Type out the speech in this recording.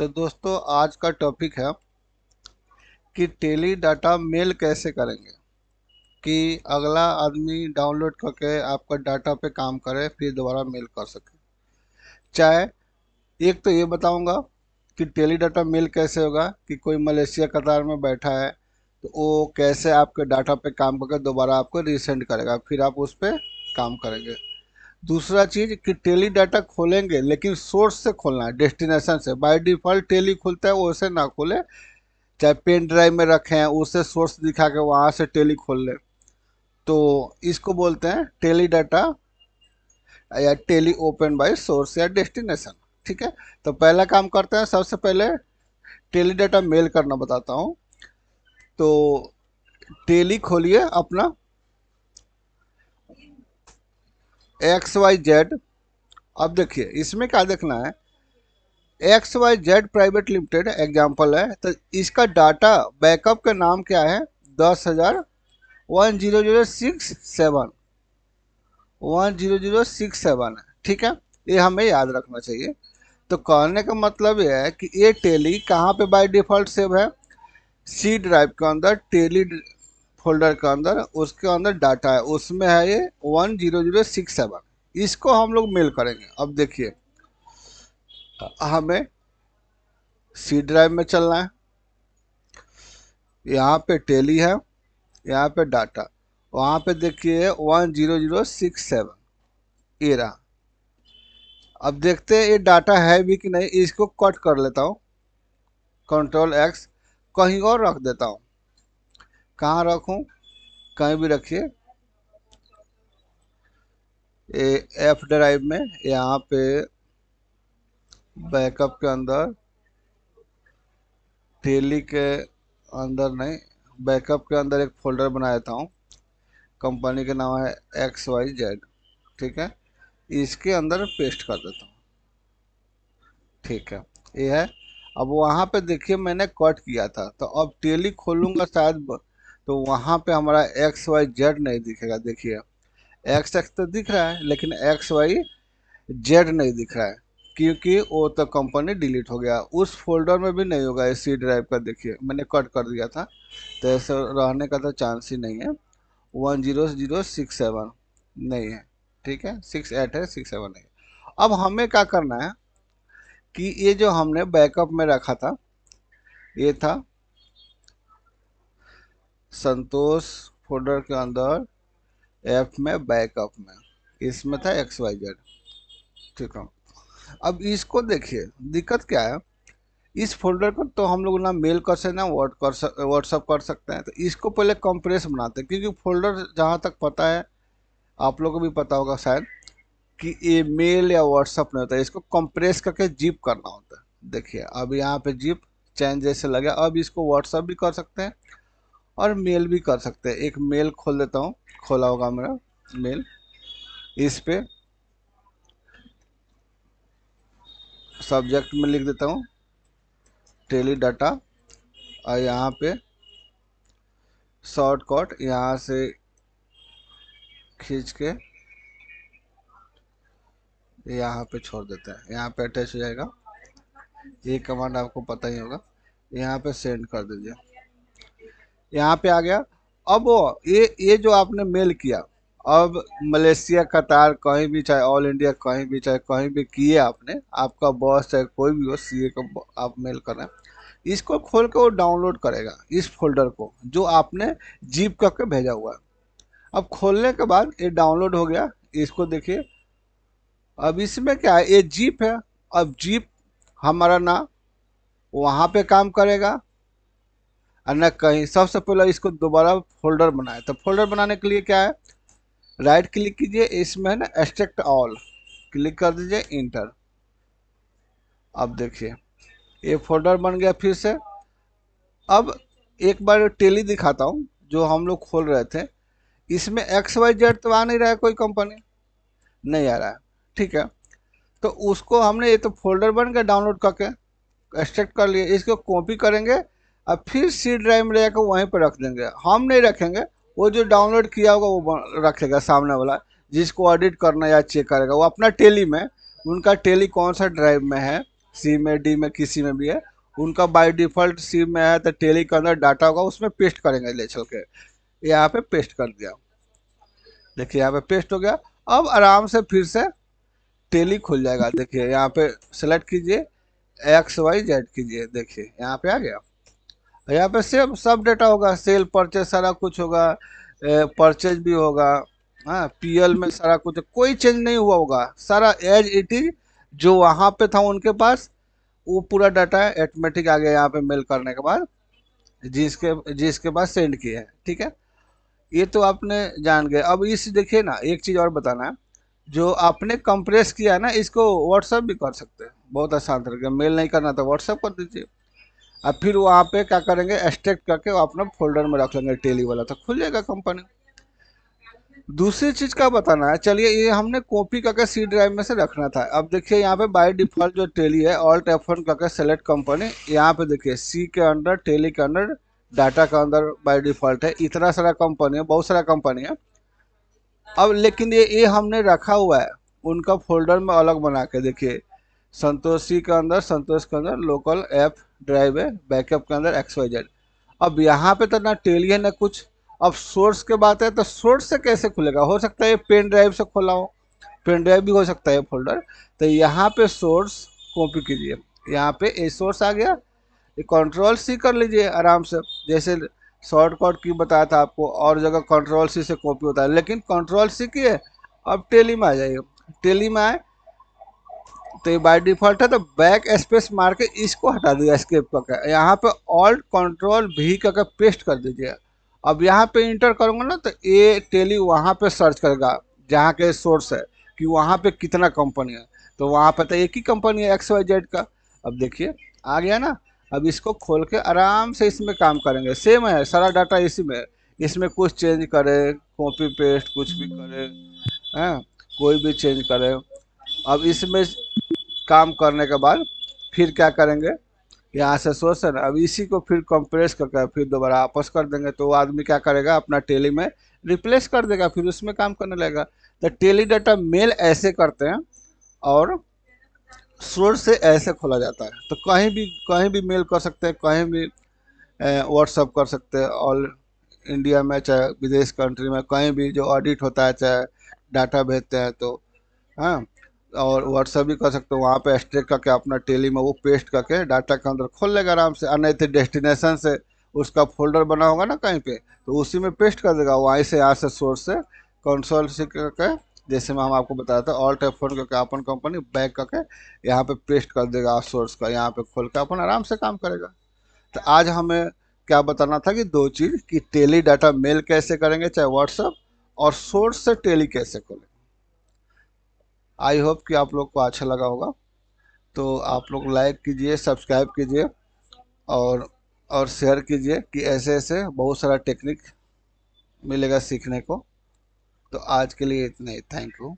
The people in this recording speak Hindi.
तो दोस्तों आज का टॉपिक है कि टेली डाटा मेल कैसे करेंगे कि अगला आदमी डाउनलोड करके आपका डाटा पे काम करे फिर दोबारा मेल कर सके। चाहे एक तो ये बताऊंगा कि टेली डाटा मेल कैसे होगा कि कोई मलेशिया कतार में बैठा है तो वो कैसे आपके डाटा पे काम करके दोबारा आपको रीसेंड करेगा फिर आप उस पर काम करेंगे। दूसरा चीज कि टेली डाटा खोलेंगे लेकिन सोर्स से खोलना है, डेस्टिनेशन से। बाय डिफॉल्ट टेली खुलता है वैसे ना खोले, चाहे पेन ड्राइव में रखे हैं उससे सोर्स दिखा के वहां से टेली खोल ले। तो इसको बोलते हैं टेली डाटा या टेली ओपन बाय सोर्स या डेस्टिनेशन। ठीक है, तो पहला काम करते हैं। सबसे पहले टेली डाटा मेल करना बताता हूँ। तो टेली खोलिए अपना XYZ। अब देखिए इसमें क्या देखना है, XYZ प्राइवेट लिमिटेड एग्जाम्पल है तो इसका डाटा बैकअप का नाम क्या है, 10,000,10067 है। ठीक है, ये हमें याद रखना चाहिए। तो कहने का मतलब ये है कि ये टेली कहाँ पे बाय डिफॉल्ट सेव है, सी ड्राइव के अंदर, टेली फोल्डर के अंदर, उसके अंदर डाटा है उसमें है ये 10067। इसको हम लोग मेल करेंगे। अब देखिए हमें सी ड्राइव में चलना है, यहाँ पे टेली है, यहाँ पे डाटा, वहाँ पे देखिए 10067 ये रहा। अब देखते हैं ये डाटा है भी कि नहीं। इसको कट कर लेता हूँ, Ctrl+X, कहीं और रख देता हूँ। कहाँ रखूँ, कहीं भी रखिए, F ड्राइव में, यहाँ पे बैकअप के अंदर, टेली के अंदर नहीं, बैकअप के अंदर एक फोल्डर बना देता हूँ। कंपनी का नाम है XYZ। ठीक है, इसके अंदर पेस्ट कर देता हूँ। ठीक है, ये है। अब वहाँ पे देखिए मैंने कट किया था, तो अब टेली खोलूंगा शायद तो वहाँ पे हमारा XYZ नहीं दिखेगा। देखिए XX तो दिख रहा है लेकिन XYZ नहीं दिख रहा है, क्योंकि वो तो कंपनी डिलीट हो गया। उस फोल्डर में भी नहीं होगा इस सी ड्राइव का। देखिए मैंने कट कर दिया था, तो ऐसे रहने का तो चांस ही नहीं है। 10067 नहीं है, ठीक है, 68 है, 67 नहीं है। अब हमें क्या करना है कि ये जो हमने बैकअप में रखा था, ये था संतोष फोल्डर के अंदर, एफ में, बैकअप में, इसमें था XYZ। ठीक है, अब इसको देखिए दिक्कत क्या है, इस फोल्डर को तो हम लोग ना मेल कर सकते हैं, व्हाट्सअप कर सकते हैं। तो इसको पहले कंप्रेस बनाते हैं, क्योंकि फोल्डर जहाँ तक पता है, आप लोगों को भी पता होगा शायद, कि ये मेल या व्हाट्सअप नहीं होता है, इसको कंप्रेस करके जिप करना होता है। देखिए अब यहाँ पे जिप चैन जैसे लगे। अब इसको व्हाट्सअप भी कर सकते हैं और मेल भी कर सकते हैं। एक मेल खोल देता हूँ, खोला होगा मेरा मेल, इस पे सब्जेक्ट में लिख देता हूँ टेली डाटा, और यहाँ पे शॉर्टकट यहाँ से खींच के यहाँ पे छोड़ देते हैं, यहाँ पे अटैच हो जाएगा। ये कमांड आपको पता ही होगा। यहाँ पे सेंड कर दीजिए, यहाँ पे आ गया। अब ये जो आपने मेल किया, अब मलेशिया कतार कहीं भी, चाहे ऑल इंडिया कहीं भी, चाहे कहीं भी किए आपने, आपका बॉस चाहे कोई भी हो, सीए को आप मेल कर रहे हैं, इसको खोल के वो डाउनलोड करेगा इस फोल्डर को जो आपने जीप करके भेजा हुआ है। अब खोलने के बाद ये डाउनलोड हो गया, इसको देखिए। अब इसमें क्या है, ये जीप है। अब जीप हमारा ना वहाँ पे काम करेगा और न कहीं। सबसे पहले इसको दोबारा फोल्डर बनाए, तो फोल्डर बनाने के लिए क्या है, राइट क्लिक कीजिए, इसमें है ना एक्सट्रैक्ट ऑल, क्लिक कर दीजिए, इंटर। अब देखिए ये फोल्डर बन गया फिर से। अब एक बार टेली दिखाता हूँ जो हम लोग खोल रहे थे। इसमें XYZ तो आ नहीं रहा है, कोई कंपनी नहीं आ रहा है। ठीक है, तो उसको हमने, ये तो फोल्डर बन गया डाउनलोड करके, एक्सट्रैक्ट कर लिए, इसको कॉपी करेंगे और फिर सी ड्राइव में लेकर वहीं पर रख देंगे। हम नहीं रखेंगे, वो जो डाउनलोड किया होगा वो रखेगा सामने वाला, जिसको एडिट करना या चेक करेगा वो अपना टेली में, उनका टेली कौन सा ड्राइव में है सी में, डी में, किसी में भी है, उनका बाय डिफॉल्ट सी में है तो टेली के अंदर डाटा होगा उसमें पेस्ट करेंगे ले चल के। यहाँ पे पेस्ट कर दिया, देखिए यहाँ पे पेस्ट हो गया। अब आराम से फिर से टेली खुल जाएगा। देखिए यहाँ पे सेलेक्ट कीजिए, XYZ कीजिए, देखिए यहाँ पे आ गया। यहाँ पे सब डेटा होगा, सेल परचेज सारा कुछ होगा, परचेज भी होगा, हाँ PL में सारा कुछ, कोई चेंज नहीं हुआ होगा, सारा एज इट इज जो वहाँ पे था उनके पास, वो पूरा डाटा ऑटोमेटिक आ गया यहाँ पे मेल करने के बाद, जिसके बाद सेंड किया है। ठीक है, ये तो आपने जान गए। अब इस देखिए ना, एक चीज़ और बताना है, जो आपने कंप्रेस किया है ना, इसको व्हाट्सअप भी कर सकते हैं बहुत आसान तरीके। मेल नहीं करना तो व्हाट्सअप कर दीजिए। अब फिर वहाँ पे क्या करेंगे, एक्सट्रैक्ट करके वो अपना फोल्डर में रख लेंगे टेली वाला, तो खुल जाएगा कंपनी। दूसरी चीज का बताना है, चलिए ये हमने कॉपी करके सी ड्राइव में से रखना था। अब देखिए यहाँ पे बाय डिफॉल्ट जो टेली है, ऑल्ट F1 करके सेलेक्ट कंपनी, यहाँ पे देखिए सी के अंदर, टेली के अंदर, डाटा के अंदर बाय डिफॉल्ट है। इतना सारा कंपनी है, बहुत सारा कंपनी है। अब लेकिन ये हमने रखा हुआ है उनका फोल्डर में अलग बना के, देखिए संतोषी के अंदर, संतोष के अंदर लोकल ऐप ड्राइव है, बैकअप के अंदर XYZ। अब यहाँ पे तो ना टेली है ना कुछ। अब सोर्स के बात है तो सोर्स से कैसे खुलेगा, हो सकता है ये पेन ड्राइव से खोला हो, पेन ड्राइव भी हो सकता है फोल्डर। तो यहाँ पे सोर्स कॉपी कीजिए, यहाँ पे ए सोर्स आ गया, ये कंट्रोल C कर लीजिए आराम से, जैसे शॉर्टकट की बताया था आपको, और जगह कंट्रोल C से कॉपी होता है, लेकिन कंट्रोल C किए, अब टेली में आ जाइए। टेली में आए तो ये बाय डिफॉल्ट है, तो बैक स्पेस मार के इसको हटा दिया एस्केप करके, यहाँ पे ऑल्ट कंट्रोल V करके पेस्ट कर दीजिए। अब यहाँ पे इंटर करूँगा ना, तो ये टेली वहाँ पे सर्च करेगा जहाँ के सोर्स है, कि वहाँ पे कितना कंपनी है, तो वहाँ पे तो एक ही कंपनी है XYZ का। अब देखिए आ गया ना। अब इसको खोल के आराम से इसमें काम करेंगे, सेम है सारा डाटा इसी में है। इसमें कुछ चेंज करे, कॉपी पेस्ट कुछ भी करे, हैं कोई भी चेंज करे। अब इसमें काम करने के बाद फिर क्या करेंगे, यहाँ से सोर्स है ना, अब इसी को फिर कंप्रेस करके फिर दोबारा वापस कर देंगे, तो वो आदमी क्या करेगा, अपना टेली में रिप्लेस कर देगा, फिर उसमें काम करने लगेगा। तो टेली डाटा मेल ऐसे करते हैं, और सोर्स से ऐसे खोला जाता है। तो कहीं भी मेल कर सकते हैं, कहीं भी व्हाट्सअप कर सकते हैं, ऑल इंडिया में चाहे विदेश कंट्री में, कहीं भी जो ऑडिट होता है चाहे डाटा भेजते हैं तो, हाँ। और व्हाट्सएप भी कर सकते हो, वहाँ पे एक्सट्रैक्ट करके अपना टेली में वो पेस्ट करके डाटा के अंदर खोल लेगा आराम से। और नहीं तो डेस्टिनेशन से उसका फोल्डर बना होगा ना कहीं पे, तो उसी में पेस्ट कर देगा, वहीं से यहाँ से सोर्स से कंसोल से करके, जैसे मैं हम आपको बताया था ऑल्ट F1 करके अपन कंपनी बैक करके यहाँ पे पेस्ट कर देगा सोर्स का, यहाँ पे खोल के अपन आराम से काम करेगा। तो आज हमें क्या बताना था कि दो चीज़, कि टेली डाटा मेल कैसे करेंगे चाहे व्हाट्सएप, और सोर्स से टेली कैसे खोलें। आई होप कि आप लोग को अच्छा लगा होगा। तो आप लोग लाइक कीजिए, सब्सक्राइब कीजिए, और शेयर कीजिए, कि ऐसे ऐसे बहुत सारा टेक्निक मिलेगा सीखने को। तो आज के लिए इतना ही, थैंक यू।